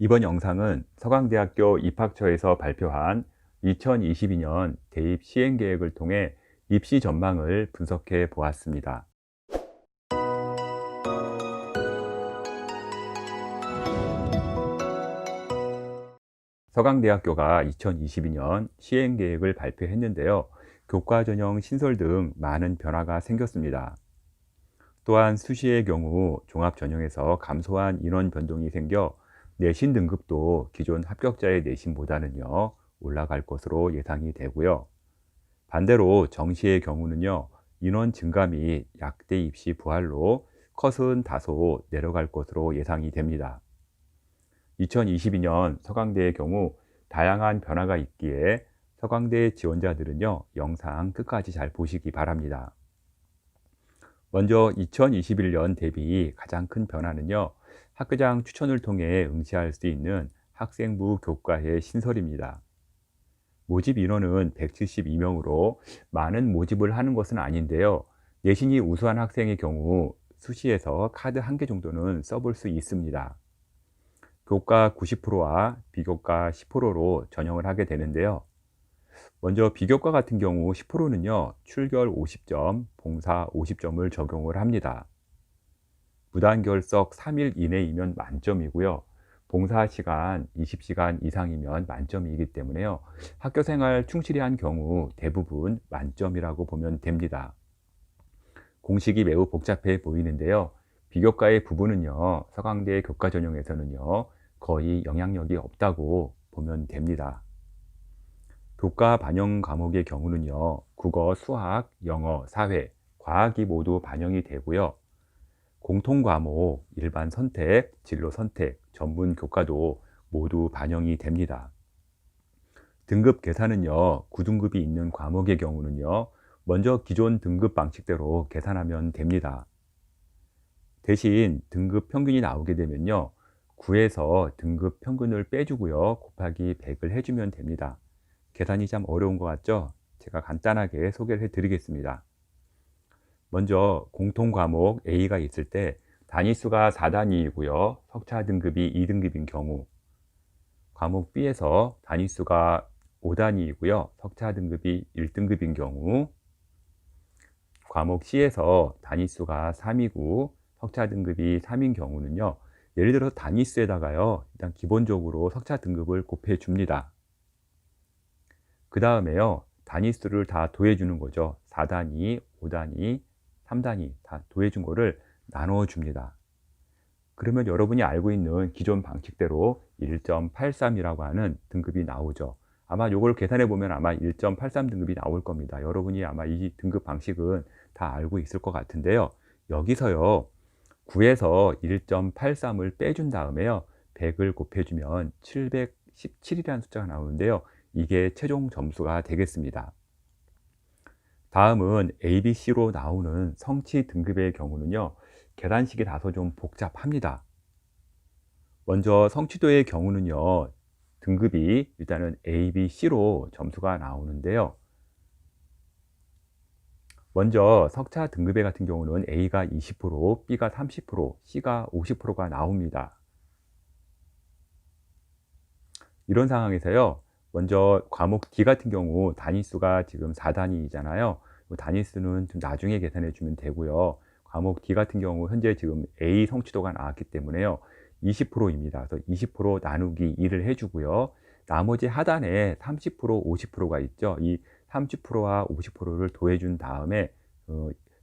이번 영상은 서강대학교 입학처에서 발표한 2022년 대입 시행 계획을 통해 입시 전망을 분석해 보았습니다. 서강대학교가 2022년 시행 계획을 발표했는데요. 교과 전형 신설 등 많은 변화가 생겼습니다. 또한 수시의 경우 종합 전형에서 감소한 인원 변동이 생겨 내신 등급도 기존 합격자의 내신보다는요 올라갈 것으로 예상이 되고요. 반대로 정시의 경우는요 인원 증가 및 약대 입시 부활로 컷은 다소 내려갈 것으로 예상이 됩니다. 2022년 서강대의 경우 다양한 변화가 있기에 서강대 지원자들은요 영상 끝까지 잘 보시기 바랍니다. 먼저 2021년 대비 가장 큰 변화는요 학교장 추천을 통해 응시할 수 있는 학생부 교과의 신설입니다. 모집 인원은 172명으로 많은 모집을 하는 것은 아닌데요. 내신이 우수한 학생의 경우 수시에서 카드 1개 정도는 써볼 수 있습니다. 교과 90%와 비교과 10%로 전형을 하게 되는데요. 먼저 비교과 같은 경우 10%는요 출결 50점, 봉사 50점을 적용을 합니다. 무단결석 3일 이내이면 만점이고요. 봉사시간 20시간 이상이면 만점이기 때문에요. 학교생활 충실히 한 경우 대부분 만점이라고 보면 됩니다. 공식이 매우 복잡해 보이는데요. 비교과의 부분은요. 서강대 교과 전형에서는요. 거의 영향력이 없다고 보면 됩니다. 교과 반영 과목의 경우는요. 국어, 수학, 영어, 사회, 과학이 모두 반영이 되고요. 공통 과목, 일반 선택, 진로 선택, 전문 교과도 모두 반영이 됩니다. 등급 계산은요, 9등급이 있는 과목의 경우는요, 먼저 기존 등급 방식대로 계산하면 됩니다. 대신 등급 평균이 나오게 되면요, 9에서 등급 평균을 빼주고요, 곱하기 100을 해주면 됩니다. 계산이 참 어려운 것 같죠? 제가 간단하게 소개를 해드리겠습니다. 먼저 공통 과목 A가 있을 때 단위수가 4단위이고요. 석차 등급이 2등급인 경우, 과목 B에서 단위수가 5단위이고요. 석차 등급이 1등급인 경우, 과목 C에서 단위수가 3이고 석차 등급이 3인 경우는요. 예를 들어 단위수에다가요. 일단 기본적으로 석차 등급을 곱해 줍니다. 그 다음에요. 단위수를 다 더해 주는 거죠. 4단위, 5단위, 3단위 다 더해 준 거를 나눠 줍니다. 그러면 여러분이 알고 있는 기존 방식대로 1.83이라고 하는 등급이 나오죠. 아마 이걸 계산해 보면 아마 1.83 등급이 나올 겁니다. 여러분이 아마 이 등급 방식은 다 알고 있을 것 같은데요. 여기서요. 9에서 1.83을 빼준 다음에요. 100을 곱해주면 717이라는 숫자가 나오는데요. 이게 최종 점수가 되겠습니다. 다음은 ABC로 나오는 성취 등급의 경우는요. 계산식이 다소 좀 복잡합니다. 먼저 성취도의 경우는요. 등급이 일단은 A, B, C로 점수가 나오는데요. 먼저 석차 등급의 같은 경우는 A가 20%, B가 30%, C가 50%가 나옵니다. 이런 상황에서요. 먼저 과목 D 같은 경우 단위수가 지금 4단위잖아요. 단위수는 좀 나중에 계산해 주면 되고요. 과목 D 같은 경우 현재 지금 A 성취도가 나왔기 때문에요. 20%입니다. 그래서 20% 나누기 2를 해주고요. 나머지 하단에 30%, 50%가 있죠. 이 30%와 50%를 더해준 다음에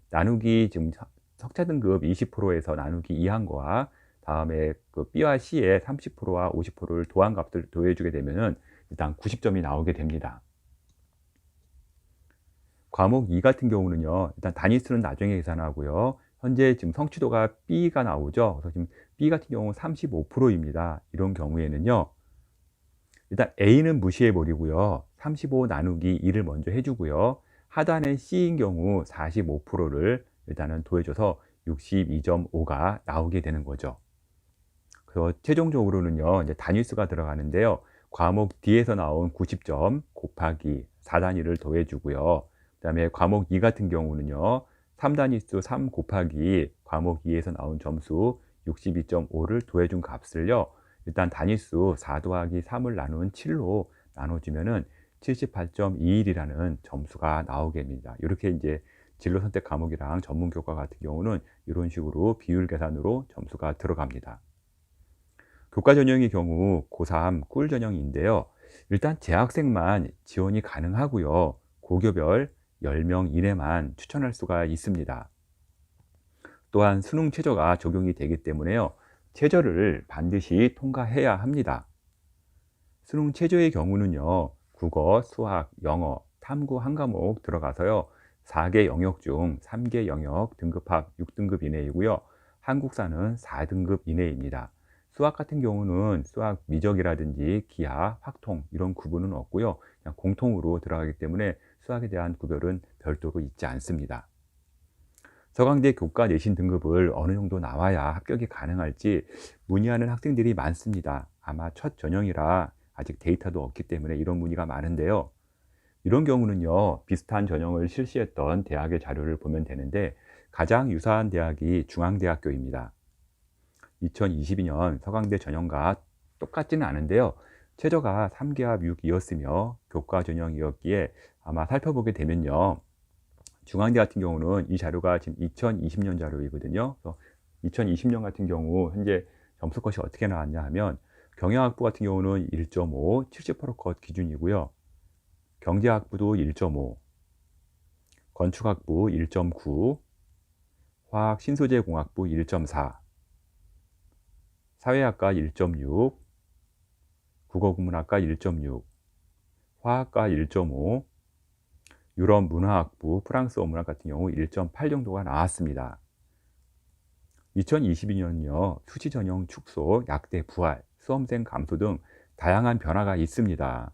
나누기 지금 석차 등급 20%에서 나누기 2한 거와 다음에 그 B와 C의 30%와 50%를 더한 값을 더해주게 되면은 일단 90점이 나오게 됩니다. 과목 2 같은 경우는요, 일단 단위수는 나중에 계산하고요. 현재 지금 성취도가 B가 나오죠. 그래서 지금 B 같은 경우 35%입니다. 이런 경우에는요, 일단 A는 무시해 버리고요. 35 나누기 2를 먼저 해주고요. 하단에 C인 경우 45%를 일단은 더해줘서 62.5가 나오게 되는 거죠. 그래서 최종적으로는요, 이제 단위수가 들어가는데요. 과목 D에서 나온 90점 곱하기 4단위를 더해주고요. 그 다음에 과목 2 같은 경우는요, 3단위수 3 곱하기 과목 2에서 나온 점수 62.5를 더해준 값을요, 일단 단위수 4 더하기 3을 나눈 7로 나눠주면은 78.21이라는 점수가 나오게 됩니다. 이렇게 이제 진로 선택 과목이랑 전문 교과 같은 경우는 이런 식으로 비율 계산으로 점수가 들어갑니다. 교과 전형의 경우 고3 꿀 전형인데요. 일단 재학생만 지원이 가능하고요. 고교별 10명 이내만 추천할 수가 있습니다. 또한 수능 최저가 적용이 되기 때문에요. 최저를 반드시 통과해야 합니다. 수능 최저의 경우는요. 국어, 수학, 영어, 탐구 한 과목 들어가서요. 4개 영역 중 3개 영역 등급합 6등급 이내이고요. 한국사는 4등급 이내입니다. 수학 같은 경우는 수학 미적이라든지 기하, 확통 이런 구분은 없고요. 그냥 공통으로 들어가기 때문에 수학에 대한 구별은 별도로 있지 않습니다. 서강대 교과 내신 등급을 어느 정도 나와야 합격이 가능할지 문의하는 학생들이 많습니다. 아마 첫 전형이라 아직 데이터도 없기 때문에 이런 문의가 많은데요. 이런 경우는요, 비슷한 전형을 실시했던 대학의 자료를 보면 되는데 가장 유사한 대학이 중앙대학교입니다. 2022년 서강대 전형과 똑같지는 않은데요. 최저가 3개합 6이었으며 교과 전형이었기에 아마 살펴보게 되면요. 중앙대 같은 경우는 이 자료가 지금 2020년 자료이거든요. 그래서 2020년 같은 경우 현재 점수 컷이 어떻게 나왔냐 하면 경영학부 같은 경우는 1.5, 70%컷 기준이고요. 경제학부도 1.5, 건축학부 1.9, 화학 신소재공학부 1.4, 사회학과 1.6, 국어국문학과 1.6, 화학과 1.5, 유럽 문화학부, 프랑스어 문학 같은 경우 1.8 정도가 나왔습니다. 2022년은요, 수시 전형 축소, 약대 부활, 수험생 감소 등 다양한 변화가 있습니다.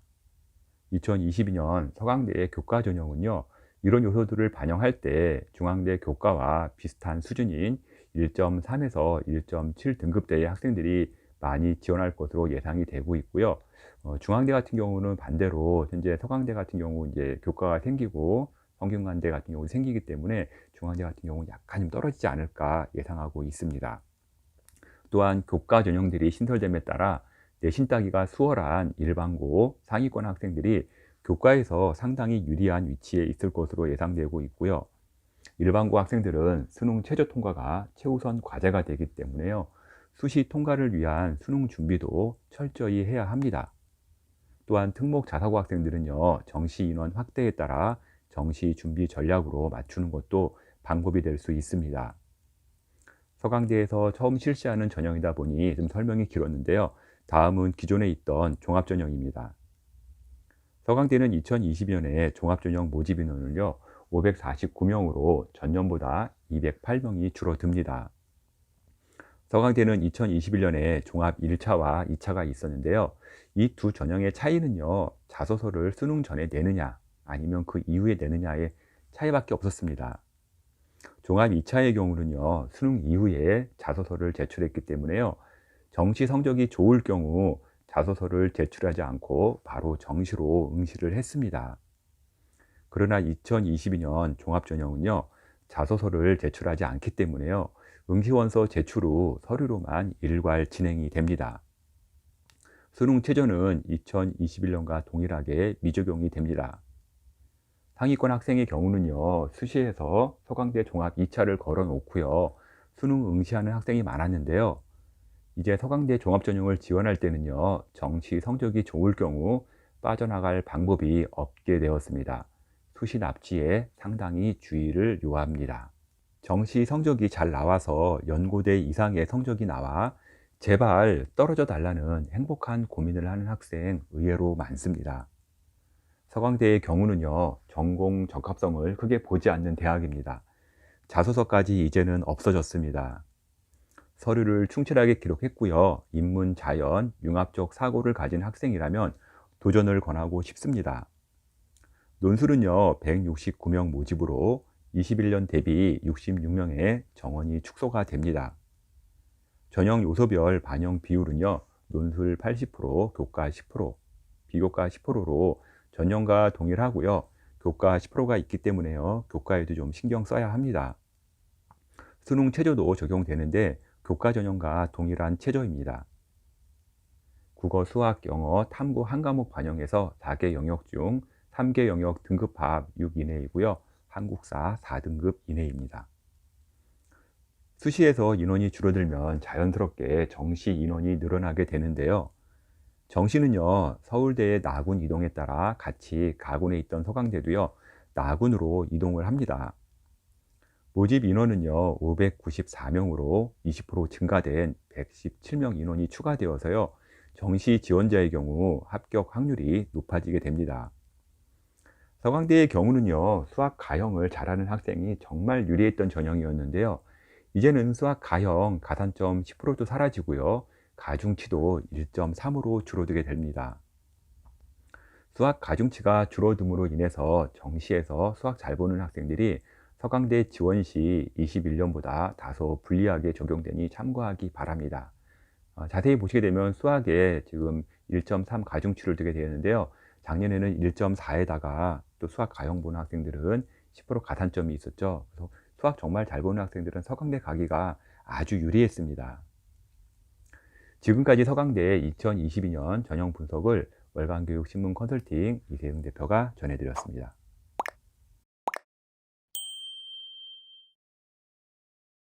2022년 서강대의 교과 전형은요, 이런 요소들을 반영할 때 중앙대 교과와 비슷한 수준인 1.3에서 1.7 등급대의 학생들이 많이 지원할 것으로 예상이 되고 있고요. 중앙대 같은 경우는 반대로 현재 서강대 같은 경우 이제 교과가 생기고 성균관대 같은 경우 생기기 때문에 중앙대 같은 경우는 약간 좀 떨어지지 않을까 예상하고 있습니다. 또한 교과 전형들이 신설됨에 따라 내신 따기가 수월한 일반고 상위권 학생들이 교과에서 상당히 유리한 위치에 있을 것으로 예상되고 있고요. 일반고 학생들은 수능 최저 통과가 최우선 과제가 되기 때문에요. 수시 통과를 위한 수능 준비도 철저히 해야 합니다. 또한 특목 자사고 학생들은요, 정시 인원 확대에 따라 정시 준비 전략으로 맞추는 것도 방법이 될 수 있습니다. 서강대에서 처음 실시하는 전형이다 보니 좀 설명이 길었는데요. 다음은 기존에 있던 종합전형입니다. 서강대는 2020년에 종합전형 모집 인원을요, 549명으로 전년보다 208명이 줄어듭니다. 서강대는 2021년에 종합 1차와 2차가 있었는데요. 이 두 전형의 차이는요, 자소서를 수능 전에 내느냐 아니면 그 이후에 내느냐의 차이밖에 없었습니다. 종합 2차의 경우는요, 수능 이후에 자소서를 제출했기 때문에요. 정시 성적이 좋을 경우 자소서를 제출하지 않고 바로 정시로 응시를 했습니다. 그러나 2022년 종합전형은요, 자소서를 제출하지 않기 때문에요. 응시원서 제출 후 서류로만 일괄 진행이 됩니다. 수능 최저는 2021년과 동일하게 미적용이 됩니다. 상위권 학생의 경우는요, 수시에서 서강대 종합 2차를 걸어 놓고요, 수능 응시하는 학생이 많았는데요. 이제 서강대 종합전형을 지원할 때는요, 정시 성적이 좋을 경우 빠져나갈 방법이 없게 되었습니다. 수시 납치에 상당히 주의를 요합니다. 정시 성적이 잘 나와서 연고대 이상의 성적이 나와 제발 떨어져 달라는 행복한 고민을 하는 학생 의외로 많습니다. 서강대의 경우는요, 전공 적합성을 크게 보지 않는 대학입니다. 자소서까지 이제는 없어졌습니다. 서류를 충실하게 기록했고요. 인문, 자연, 융합적 사고를 가진 학생이라면 도전을 권하고 싶습니다. 논술은요, 169명 모집으로 21년 대비 66명의 정원이 축소가 됩니다. 전형 요소별 반영 비율은요, 논술 80%, 교과 10%, 비교과 10%로 전형과 동일하고요. 교과 10%가 있기 때문에요. 교과에도 좀 신경 써야 합니다. 수능 최저도 적용되는데 교과 전형과 동일한 최저입니다. 국어, 수학, 영어, 탐구 한 과목 반영해서 4개 영역 중 3개 영역 등급합 6 이내이고요. 한국사 4등급 이내입니다. 수시에서 인원이 줄어들면 자연스럽게 정시 인원이 늘어나게 되는데요. 정시는요, 서울대의 나군 이동에 따라 같이 가군에 있던 서강대도요, 나군으로 이동을 합니다. 모집 인원은요, 594명으로 20% 증가된 117명 인원이 추가되어서요, 정시 지원자의 경우 합격 확률이 높아지게 됩니다. 서강대의 경우는요, 수학 가형을 잘하는 학생이 정말 유리했던 전형이었는데요. 이제는 수학 가형 가산점 10%도 사라지고요. 가중치도 1.3으로 줄어들게 됩니다. 수학 가중치가 줄어듦으로 인해서 정시에서 수학 잘 보는 학생들이 서강대 지원 시 21년보다 다소 불리하게 적용되니 참고하기 바랍니다. 자세히 보시게 되면 수학에 지금 1.3 가중치를 두게 되었는데요. 작년에는 1.4에다가 또 수학 가형 보는 학생들은 10% 가산점이 있었죠. 그래서 수학 정말 잘 보는 학생들은 서강대 가기가 아주 유리했습니다. 지금까지 서강대의 2022년 전형 분석을 월간교육신문 컨설팅 이세용 대표가 전해드렸습니다.